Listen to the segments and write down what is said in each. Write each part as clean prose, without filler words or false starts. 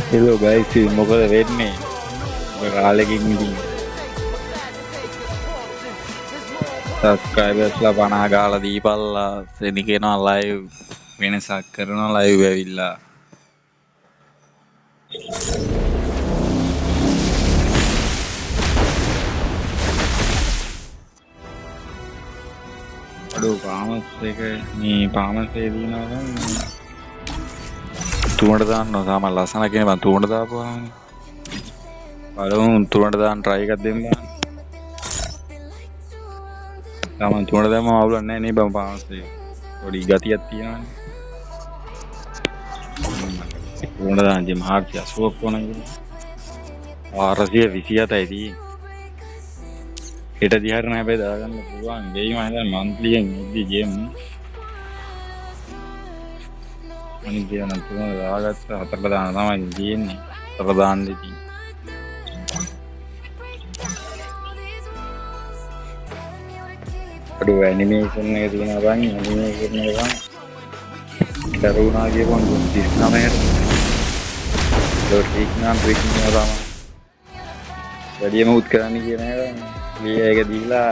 Hello guys, මොකද වෙන්නේ? කාලෙකින් ඉඳි සබ්ස්ක්‍රයිබර්ස්ලා 50 ගාලා දීපල්ලා සෙනි කියනවා ලයිව් වෙනසක් කරනවා ලයිව් ඇවිල්ලා අඩෝ පාමස් එක මේ පාමස්සේ දිනවා නම් තුනට දාන්නවා සාම ලස්සන කෙනේ මම තුනට දාපුවාම බලමු තුනට දාන්න try එකක් දෙන්න සාම තුනට දැම්මම අවුලක් නැහැ නේ බං පාමස්සේ පොඩි ගතියක් තියෙනවානේ තුනට දාන්න ජි මාර්ච් 80ක් වුණා කියලා 427යි තියෙන්නේ හෙට දිහාට නෑ බෑ දාගන්න පුළුවන් වෙයි මම හිතන්නේ මන්ත්ලියෙන් ඉදි ගේම් අනිත් දේ නම් තුන දාගත්ත හතර දාන තමයි තියෙන්නේ හතර දාන්න ඉතින් අඩෝ ඇනිමේෂන් එක තියෙනවා බං ඇනිමේෂන් එක කරුණා කියපන් 39ට ට්‍රික් නම් ට්‍රික් නේද තමයි වැඩිම උත් කරන්න කියන එක ඒක දීලා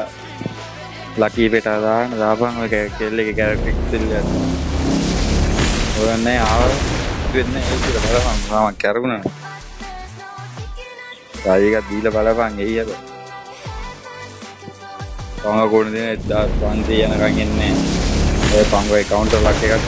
ලකී පෙට දාපන් ඔය කෙල් එකේ කැරක්ටර් ඉල්ලන්න ඔයන්නේ ආව වෙන්නේ ඒක බලපන් මම කරුණා සායි එකක් දීලා බලපන් එයි අද පංග කොණ දෙන 1500 යනකම් එන්නේ ඔය පංග account එක ලක් එකක්